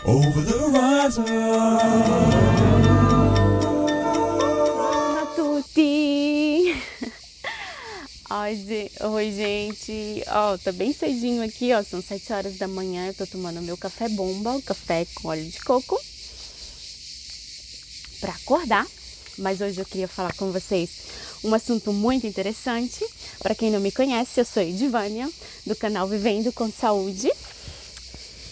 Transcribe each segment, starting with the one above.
Over the horizon. Ciao a tutti! Oi, gente. Tá bem cedinho aqui, são 7 horas da manhã. Eu tô tomando meu café bomba, o café com óleo de coco, para acordar. Mas hoje eu queria falar com vocês um assunto muito interessante. Para quem não me conhece, eu sou Edivânia, do canal Vivendo com Saúde.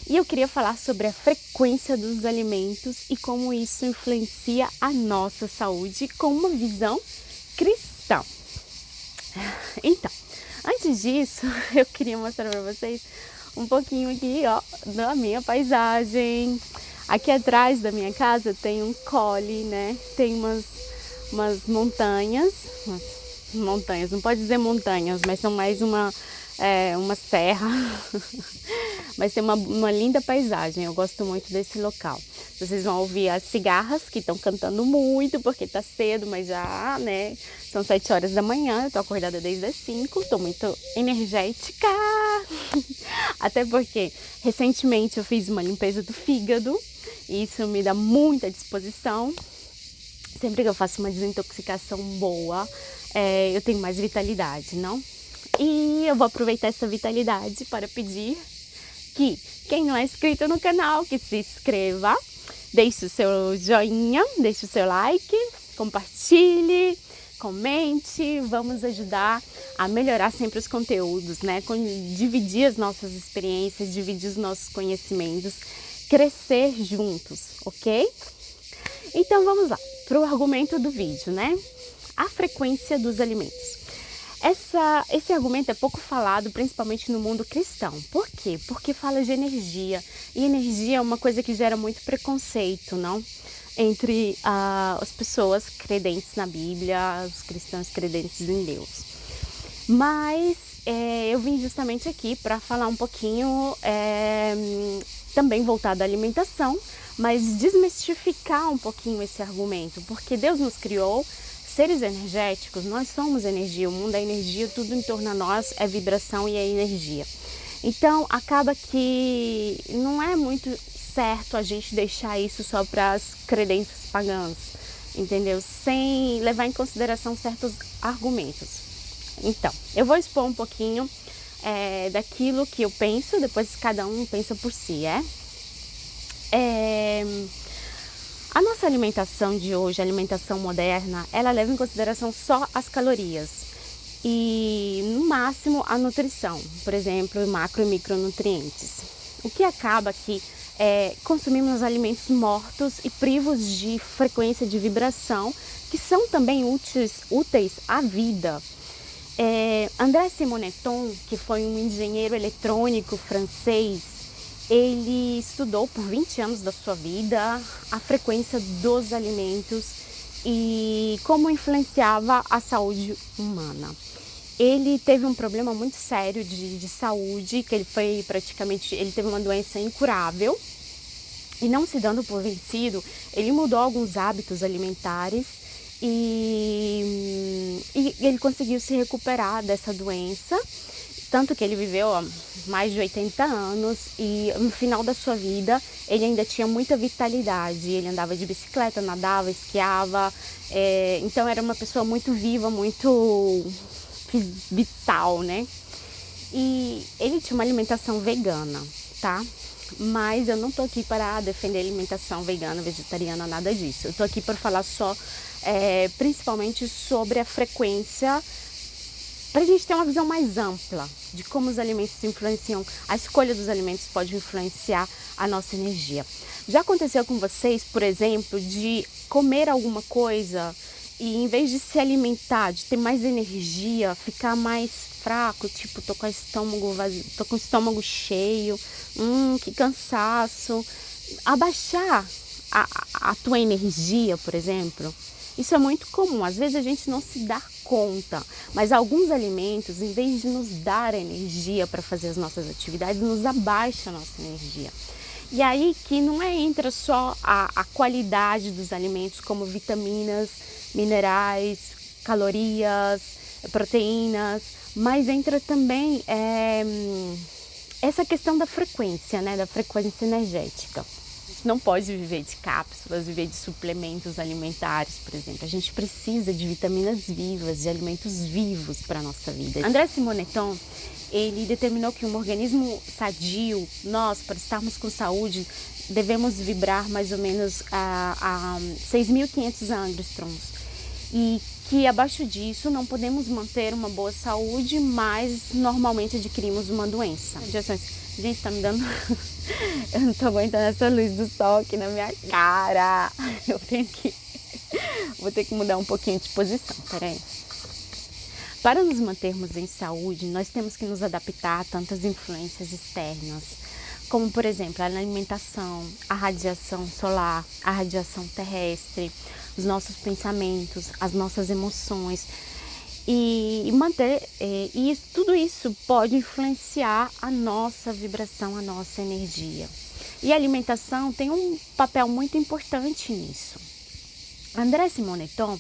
E eu queria falar sobre a frequência dos alimentos e como isso influencia a nossa saúde com uma visão cristã. Então, antes disso, eu queria mostrar para vocês um pouquinho aqui, da minha paisagem. Aqui atrás da minha casa tem um cole, né? Tem umas montanhas, não pode dizer montanhas, mas são mais uma serra. Mas tem uma linda paisagem, eu gosto muito desse local. Vocês vão ouvir as cigarras que estão cantando muito, porque tá cedo, mas já, né, são 7 horas da manhã, eu tô acordada desde as 5, tô muito energética. Até porque, recentemente, eu fiz uma limpeza do fígado, e isso me dá muita disposição. Sempre que eu faço uma desintoxicação boa, eu tenho mais vitalidade, não? E eu vou aproveitar essa vitalidade para pedir que quem não é inscrito no canal, que se inscreva, deixe o seu joinha, deixe o seu like, compartilhe, comente, vamos ajudar a melhorar sempre os conteúdos, né? Dividir as nossas experiências, dividir os nossos conhecimentos, crescer juntos, ok? Então vamos lá, para o argumento do vídeo, né? A frequência dos alimentos. Esse argumento é pouco falado, principalmente no mundo cristão. Por quê? Porque fala de energia. E energia é uma coisa que gera muito preconceito, não? Entre as pessoas credentes na Bíblia, os cristãos credentes em Deus. Mas eu vim justamente aqui para falar um pouquinho, também voltado à alimentação, mas desmistificar um pouquinho esse argumento. Porque Deus nos criou seres energéticos, nós somos energia, o mundo é energia, tudo em torno a nós é vibração e é energia. Então, acaba que não é muito certo a gente deixar isso só para as crenças pagãs, entendeu? Sem levar em consideração certos argumentos. Então, eu vou expor um pouquinho daquilo que eu penso, depois cada um pensa por si, A nossa alimentação de hoje, a alimentação moderna, ela leva em consideração só as calorias e, no máximo, a nutrição, por exemplo, macro e micronutrientes. O que acaba que consumimos alimentos mortos e privos de frequência de vibração, que são também úteis à vida. André Simoneton, que foi um engenheiro eletrônico francês, ele estudou por 20 anos da sua vida a frequência dos alimentos e como influenciava a saúde humana. Ele teve um problema muito sério de saúde, que ele teve uma doença incurável, e não se dando por vencido, ele mudou alguns hábitos alimentares e ele conseguiu se recuperar dessa doença. Tanto que ele viveu mais de 80 anos e no final da sua vida ele ainda tinha muita vitalidade. Ele andava de bicicleta, nadava, esquiava, então era uma pessoa muito viva, muito vital, né? E ele tinha uma alimentação vegana, tá? Mas eu não tô aqui para defender alimentação vegana, vegetariana, nada disso. Eu tô aqui para falar só, principalmente sobre a frequência, para a gente ter uma visão mais ampla de como os alimentos influenciam, a escolha dos alimentos pode influenciar a nossa energia. Já aconteceu com vocês, por exemplo, de comer alguma coisa e em vez de se alimentar, de ter mais energia, ficar mais fraco, tipo, tô com o estômago vazio, tô com o estômago cheio, que cansaço, abaixar a tua energia, por exemplo? Isso é muito comum, às vezes a gente não se dá conta, mas alguns alimentos, em vez de nos dar energia para fazer as nossas atividades, nos abaixa a nossa energia. E aí que não entra só a qualidade dos alimentos, como vitaminas, minerais, calorias, proteínas, mas entra também essa questão da frequência, né, da frequência energética. gente não pode viver de cápsulas, viver de suplementos alimentares, por exemplo. A gente precisa de vitaminas vivas, de alimentos vivos para a nossa vida. André Simoneton, ele determinou que um organismo sadio, nós, para estarmos com saúde, devemos vibrar mais ou menos a 6.500 angstroms. E que abaixo disso não podemos manter uma boa saúde, mas normalmente adquirimos uma doença. Gente, tá me dando... Eu não tô aguentando essa luz do sol aqui na minha cara. Vou ter que mudar um pouquinho de posição, peraí. Para nos mantermos em saúde, nós temos que nos adaptar a tantas influências externas, como, por exemplo, a alimentação, a radiação solar, a radiação terrestre, os nossos pensamentos, as nossas emoções. E tudo isso pode influenciar a nossa vibração, a nossa energia. E a alimentação tem um papel muito importante nisso. André Simoneton,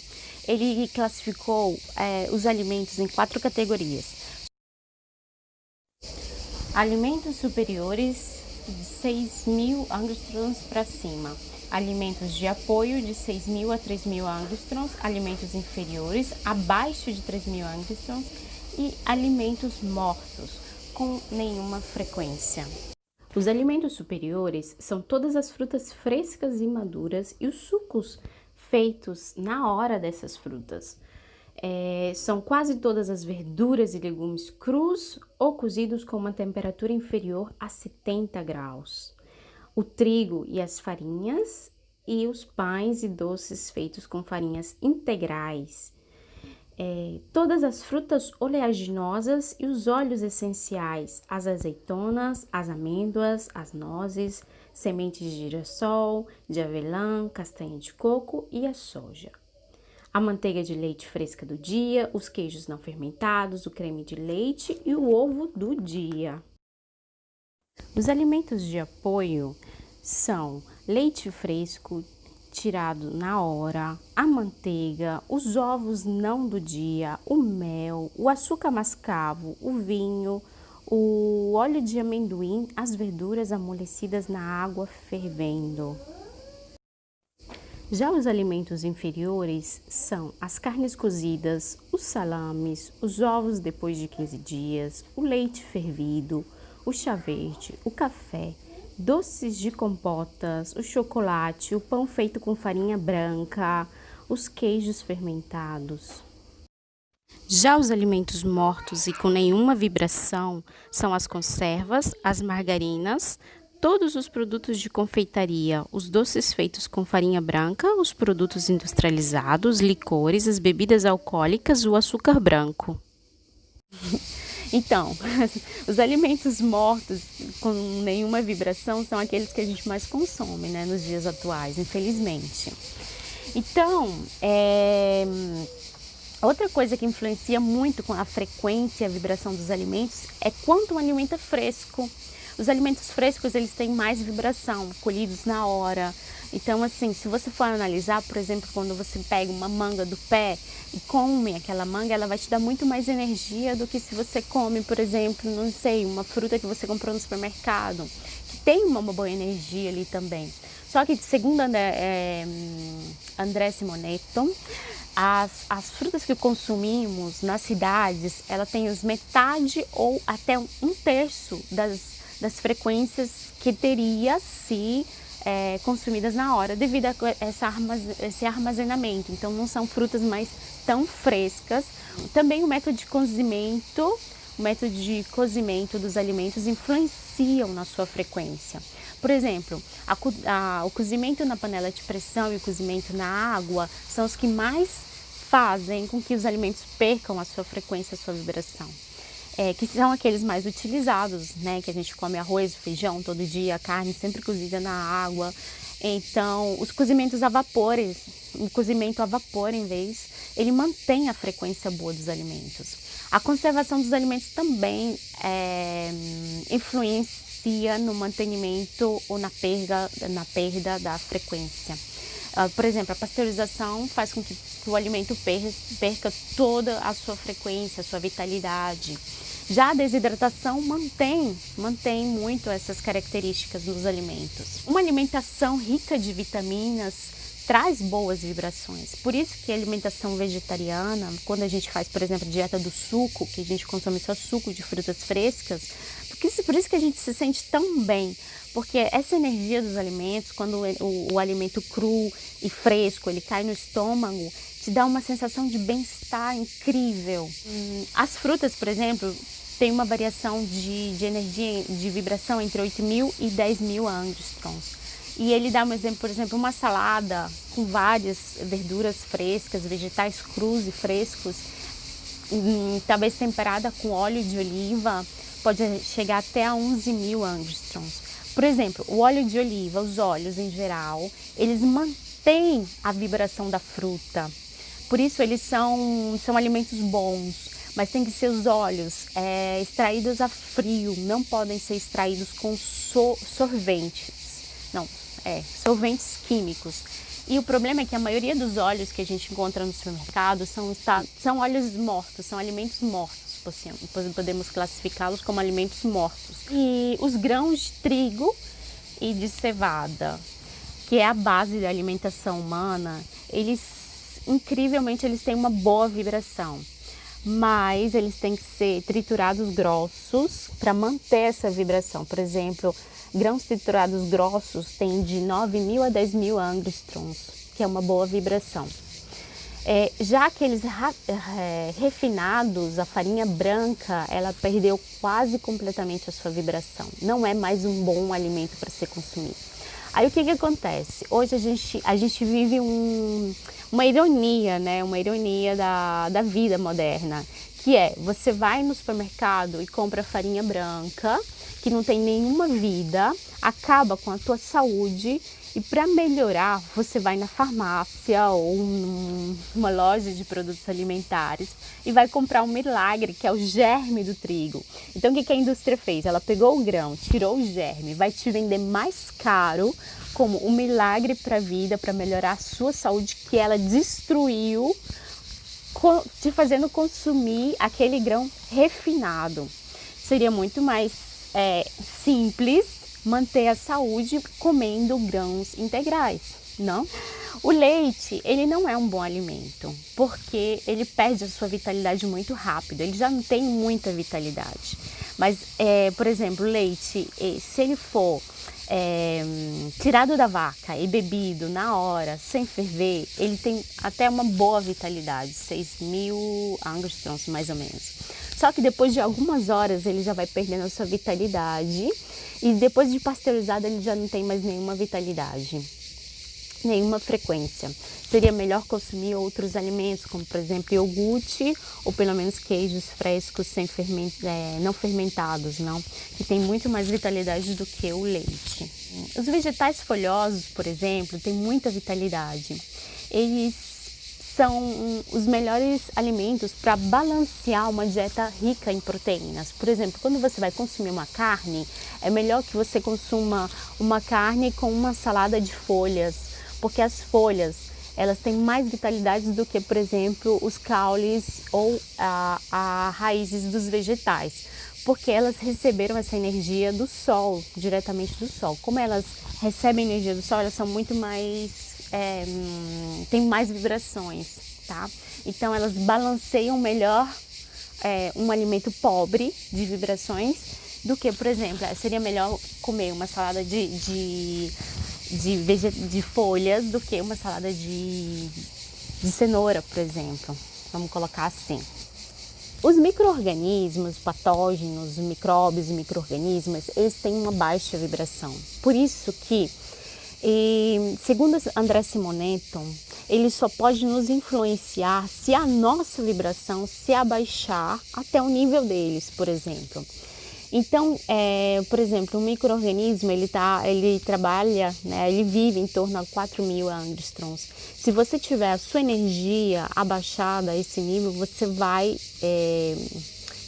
ele classificou os alimentos em 4 categorias. Alimentos superiores de 6.000 angstroms para cima. Alimentos de apoio de 6.000 a 3.000 angstroms, alimentos inferiores abaixo de 3.000 angstroms e alimentos mortos com nenhuma frequência. Os alimentos superiores são todas as frutas frescas e maduras e os sucos feitos na hora dessas frutas. São quase todas as verduras e legumes crus ou cozidos com uma temperatura inferior a 70 graus. O trigo e as farinhas e os pães e doces feitos com farinhas integrais. Todas as frutas oleaginosas e os óleos essenciais, as azeitonas, as amêndoas, as nozes, sementes de girassol, de avelã, castanha de coco e a soja. A manteiga de leite fresca do dia, os queijos não fermentados, o creme de leite e o ovo do dia. Os alimentos de apoio são leite fresco tirado na hora, a manteiga, os ovos não do dia, o mel, o açúcar mascavo, o vinho, o óleo de amendoim, as verduras amolecidas na água fervendo. Já os alimentos inferiores são as carnes cozidas, os salames, os ovos depois de 15 dias, o leite fervido, o chá verde, o café, doces de compotas, o chocolate, o pão feito com farinha branca, os queijos fermentados. Já os alimentos mortos e com nenhuma vibração são as conservas, as margarinas, todos os produtos de confeitaria, os doces feitos com farinha branca, os produtos industrializados, licores, as bebidas alcoólicas, o açúcar branco. Então, os alimentos mortos com nenhuma vibração são aqueles que a gente mais consome, né, nos dias atuais, infelizmente. Então, outra coisa que influencia muito com a frequência e a vibração dos alimentos é quanto um alimento é fresco. Os alimentos frescos, eles têm mais vibração, colhidos na hora. Então, assim, se você for analisar, por exemplo, quando você pega uma manga do pé e come aquela manga, ela vai te dar muito mais energia do que se você come, por exemplo, não sei, uma fruta que você comprou no supermercado, que tem uma boa energia ali também. Só que, segundo André Simoneton, as frutas que consumimos nas cidades, ela tem metade ou até 1/3 das frequências que teria se consumidas na hora, devido a esse armazenamento. Então, não são frutas mais tão frescas. Também o método de cozimento dos alimentos influenciam na sua frequência. Por exemplo, o cozimento na panela de pressão e o cozimento na água são os que mais fazem com que os alimentos percam a sua frequência, a sua vibração. Que são aqueles mais utilizados, né? Que a gente come arroz, feijão todo dia, a carne sempre cozida na água. Então, os cozimentos a vapor, o cozimento a vapor em vez, ele mantém a frequência boa dos alimentos. A conservação dos alimentos também influencia no mantenimento ou na perda da frequência. Por exemplo, a pasteurização faz com que o alimento perca toda a sua frequência, a sua vitalidade. Já a desidratação mantém muito essas características nos alimentos. Uma alimentação rica de vitaminas traz boas vibrações. Por isso que a alimentação vegetariana, quando a gente faz, por exemplo, dieta do suco, que a gente consome só suco de frutas frescas, por isso que a gente se sente tão bem. Porque essa energia dos alimentos, quando o alimento cru e fresco, ele cai no estômago, te dá uma sensação de bem-estar incrível. As frutas, por exemplo, tem uma variação de energia, de vibração entre 8.000 e 10.000 angstroms. E ele dá um exemplo, por exemplo, uma salada com várias verduras frescas, vegetais crus e frescos, talvez temperada com óleo de oliva, pode chegar até a 11.000 angstroms. Por exemplo, o óleo de oliva, os óleos em geral, eles mantêm a vibração da fruta. Por isso eles são alimentos bons, mas tem que ser os óleos extraídos a frio, não podem ser extraídos com solventes. Não, solventes químicos. E o problema é que a maioria dos óleos que a gente encontra no supermercado são óleos mortos, são alimentos mortos. Podemos classificá-los como alimentos mortos. E os grãos de trigo e de cevada, que é a base da alimentação humana, incrivelmente, eles têm uma boa vibração. Mas eles têm que ser triturados grossos para manter essa vibração. Por exemplo, grãos triturados grossos têm de 9.000 a 10.000 angstroms, que é uma boa vibração. Já aqueles refinados, a farinha branca, ela perdeu quase completamente a sua vibração. Não é mais um bom alimento para ser consumido. Aí o que acontece? Hoje a gente vive uma ironia, né? Uma ironia da vida moderna, que você vai no supermercado e compra farinha branca, que não tem nenhuma vida, acaba com a tua saúde. E para melhorar, você vai na farmácia ou numa loja de produtos alimentares e vai comprar um milagre, que é o germe do trigo. Então, o que a indústria fez? Ela pegou o grão, tirou o germe, vai te vender mais caro como um milagre para a vida, para melhorar a sua saúde, que ela destruiu, te fazendo consumir aquele grão refinado. Seria muito mais simples manter a saúde comendo grãos integrais, não? O leite, ele não é um bom alimento, porque ele perde a sua vitalidade muito rápido, ele já não tem muita vitalidade. Mas, por exemplo, o leite, se ele for tirado da vaca e bebido na hora, sem ferver, ele tem até uma boa vitalidade, 6.000 angstroms mais ou menos. Só que depois de algumas horas ele já vai perdendo a sua vitalidade e depois de pasteurizado ele já não tem mais nenhuma vitalidade, nenhuma frequência. Seria melhor consumir outros alimentos, como por exemplo iogurte ou pelo menos queijos frescos não fermentados, não, que tem muito mais vitalidade do que o leite. Os vegetais folhosos, por exemplo, têm muita vitalidade. Eles são os melhores alimentos para balancear uma dieta rica em proteínas. Por exemplo, quando você vai consumir uma carne, é melhor que você consuma uma carne com uma salada de folhas, porque as folhas, elas têm mais vitalidade do que, por exemplo, os caules ou as raízes dos vegetais, porque elas receberam essa energia do sol, diretamente do sol. Como elas recebem energia do sol, elas são muito mais tem mais vibrações, tá? Então elas balanceiam melhor um alimento pobre de vibrações do que, por exemplo, seria melhor comer uma salada de folhas do que uma salada de cenoura, por exemplo. Vamos colocar assim. Os micro-organismos, patógenos, micróbios e micro-organismos, eles têm uma baixa vibração. Por isso que, segundo André Simonetto, ele só pode nos influenciar se a nossa vibração se abaixar até o nível deles, por exemplo. Então, por exemplo, um micro-organismo, ele trabalha, né, ele vive em torno a 4.000 angstroms. Se você tiver a sua energia abaixada a esse nível, você vai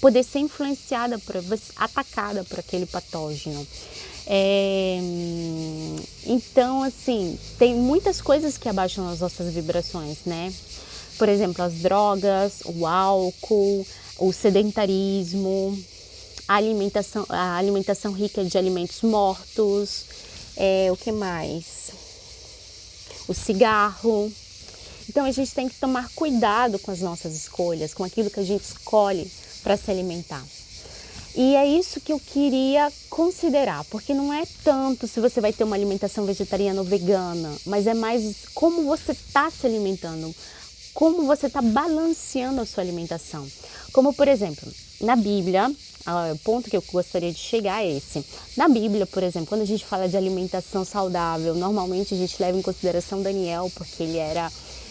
poder ser influenciada, atacada por aquele patógeno. Então, assim, tem muitas coisas que abaixam as nossas vibrações, né? Por exemplo, as drogas, o álcool, o sedentarismo, a alimentação rica de alimentos mortos, o que mais? O cigarro. Então a gente tem que tomar cuidado com as nossas escolhas, com aquilo que a gente escolhe para se alimentar. E é isso que eu queria considerar, porque não é tanto se você vai ter uma alimentação vegetariana ou vegana, mas é mais como você está se alimentando, como você está balanceando a sua alimentação. Como, por exemplo, na Bíblia, o ponto que eu gostaria de chegar é esse. Na Bíblia, por exemplo, quando a gente fala de alimentação saudável, normalmente a gente leva em consideração Daniel, porque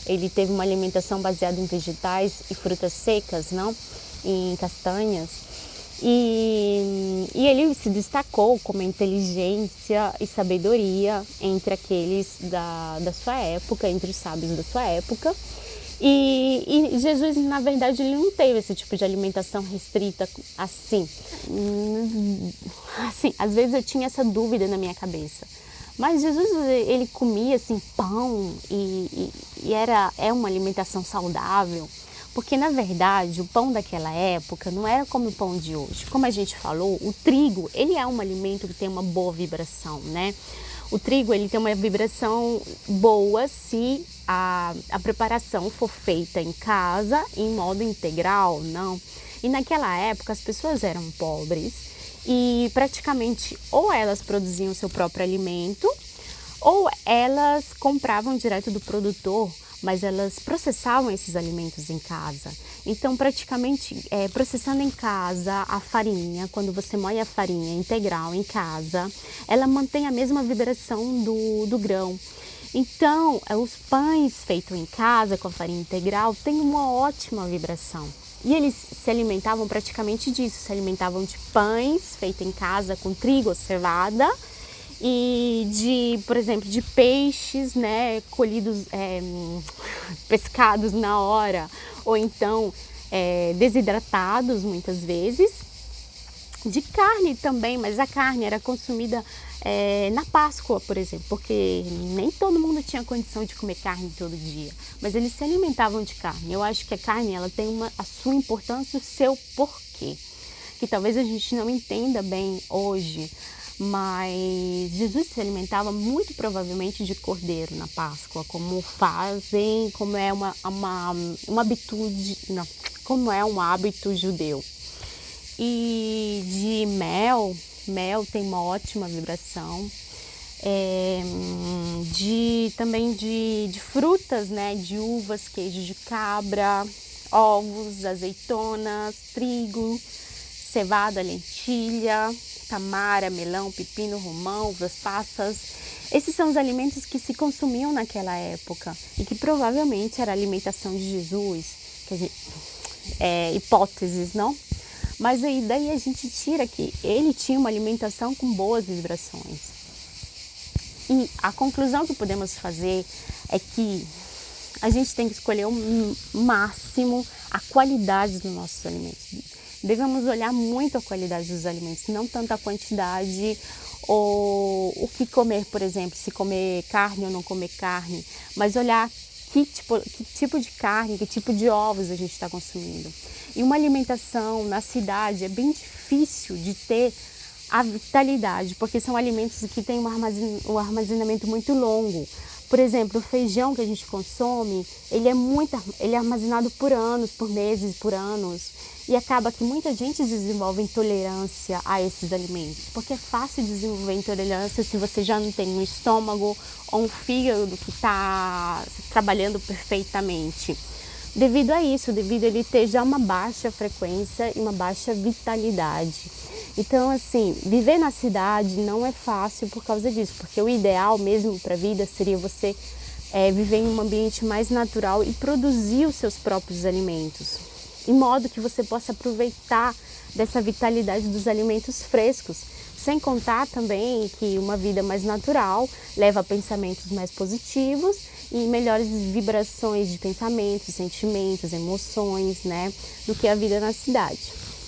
ele teve uma alimentação baseada em vegetais e frutas secas, não? Em castanhas. E ele se destacou como inteligência e sabedoria entre aqueles da sua época, entre os sábios da sua época. E Jesus, na verdade, ele não teve esse tipo de alimentação restrita assim. Assim, às vezes eu tinha essa dúvida na minha cabeça. Mas Jesus, ele comia assim pão e é uma alimentação saudável. Porque, na verdade, o pão daquela época não era como o pão de hoje. Como a gente falou, o trigo, ele é um alimento que tem uma boa vibração, né? O trigo, ele tem uma vibração boa se a preparação for feita em casa, em modo integral, não. E naquela época, as pessoas eram pobres e praticamente ou elas produziam seu próprio alimento ou elas compravam direto do produtor, mas elas processavam esses alimentos em casa. Então, praticamente, processando em casa a farinha, quando você moe a farinha integral em casa, ela mantém a mesma vibração do grão. Então, os pães feitos em casa com a farinha integral têm uma ótima vibração. E eles se alimentavam praticamente disso, se alimentavam de pães feitos em casa com trigo ou cevada, e por exemplo, de peixes, né, colhidos, pescados na hora, ou então desidratados muitas vezes, de carne também, mas a carne era consumida na Páscoa, por exemplo, porque nem todo mundo tinha condição de comer carne todo dia, mas eles se alimentavam de carne. Eu acho que a carne, ela tem a sua importância, o seu porquê, que talvez a gente não entenda bem hoje. Mas Jesus se alimentava muito provavelmente de cordeiro na Páscoa, como é uma habitude, não, como é um hábito judeu. E de mel tem uma ótima vibração. Também de frutas, né, de uvas, queijo de cabra, ovos, azeitonas, trigo, cevada, lentilha, tamara, melão, pepino, romão, uvas passas. Esses são os alimentos que se consumiam naquela época e que provavelmente era a alimentação de Jesus, hipóteses, não? Mas aí daí a gente tira que ele tinha uma alimentação com boas vibrações. E a conclusão que podemos fazer é que a gente tem que escolher o máximo a qualidade dos nossos alimentos. Devemos olhar muito a qualidade dos alimentos, não tanto a quantidade ou o que comer, por exemplo, se comer carne ou não comer carne, mas olhar que tipo de carne, que tipo de ovos a gente está consumindo. E uma alimentação na cidade é bem difícil de ter a vitalidade, porque são alimentos que têm um armazenamento muito longo. Por exemplo, o feijão que a gente consome, ele é armazenado por anos, por meses, por anos. E acaba que muita gente desenvolve intolerância a esses alimentos, porque é fácil desenvolver intolerância se você já não tem um estômago ou um fígado que está trabalhando perfeitamente. Devido a isso, devido a ele ter já uma baixa frequência e uma baixa vitalidade. Então, assim, viver na cidade não é fácil por causa disso, porque o ideal mesmo para a vida seria você viver em um ambiente mais natural e produzir os seus próprios alimentos, em modo que você possa aproveitar dessa vitalidade dos alimentos frescos, sem contar também que uma vida mais natural leva a pensamentos mais positivos e melhores vibrações de pensamentos, sentimentos, emoções, né, do que a vida na cidade.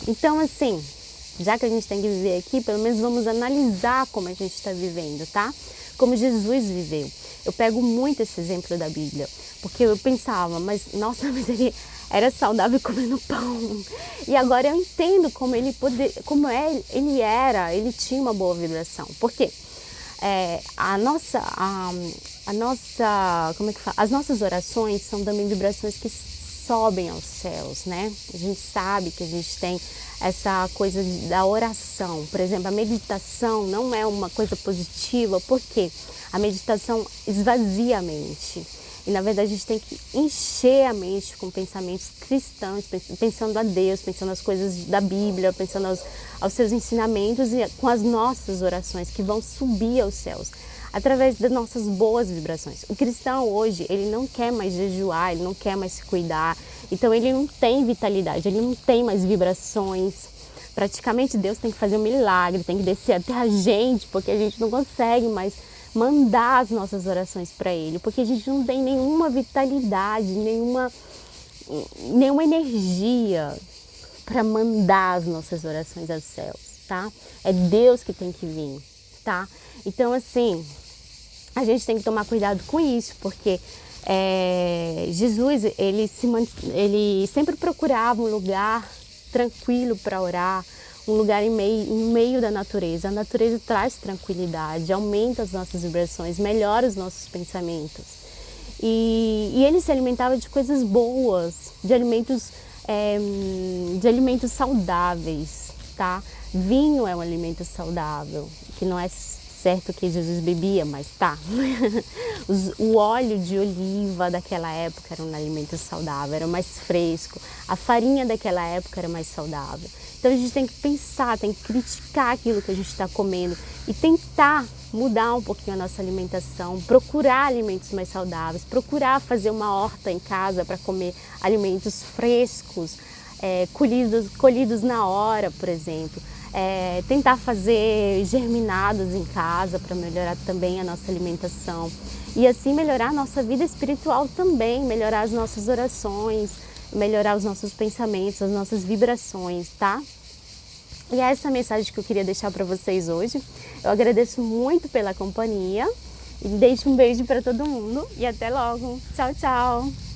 Então, assim, já que a gente tem que viver aqui, pelo menos vamos analisar como a gente está vivendo, tá? Como Jesus viveu. Eu pego muito esse exemplo da Bíblia, porque eu pensava, mas nossa, mas ele era saudável comendo pão. E agora eu entendo como ele ele tinha uma boa vibração. Por quê? Como é que fala? As nossas orações são também vibrações que sobem aos céus, né? A gente sabe que a gente tem essa coisa da oração. Por exemplo, a meditação não é uma coisa positiva, porque a meditação esvazia a mente. E na verdade a gente tem que encher a mente com pensamentos cristãos, pensando a Deus, pensando as coisas da Bíblia, pensando aos seus ensinamentos e com as nossas orações que vão subir aos céus, através das nossas boas vibrações. O cristão hoje, ele não quer mais jejuar, ele não quer mais se cuidar, então ele não tem vitalidade, ele não tem mais vibrações. Praticamente Deus tem que fazer um milagre, tem que descer até a gente, porque a gente não consegue mais mandar as nossas orações para Ele, porque a gente não tem nenhuma vitalidade, nenhuma energia para mandar as nossas orações aos céus, tá? É Deus que tem que vir, tá? Então, assim, a gente tem que tomar cuidado com isso, porque Jesus, ele sempre procurava um lugar tranquilo para orar, um lugar em meio da natureza. A natureza traz tranquilidade, aumenta as nossas vibrações, melhora os nossos pensamentos. E ele se alimentava de coisas boas, de alimentos saudáveis, tá? Vinho é um alimento saudável, que não é certo que Jesus bebia, mas tá. O óleo de oliva daquela época era um alimento saudável, era mais fresco. A farinha daquela época era mais saudável. Então a gente tem que pensar, tem que criticar aquilo que a gente está comendo e tentar mudar um pouquinho a nossa alimentação, procurar alimentos mais saudáveis, procurar fazer uma horta em casa para comer alimentos frescos, colhidos na hora, por exemplo. Tentar fazer germinados em casa para melhorar também a nossa alimentação e assim melhorar a nossa vida espiritual também, melhorar as nossas orações, melhorar os nossos pensamentos, as nossas vibrações, tá? E é essa mensagem que eu queria deixar para vocês hoje. Eu agradeço muito pela companhia e deixo um beijo para todo mundo e até logo. Tchau, tchau!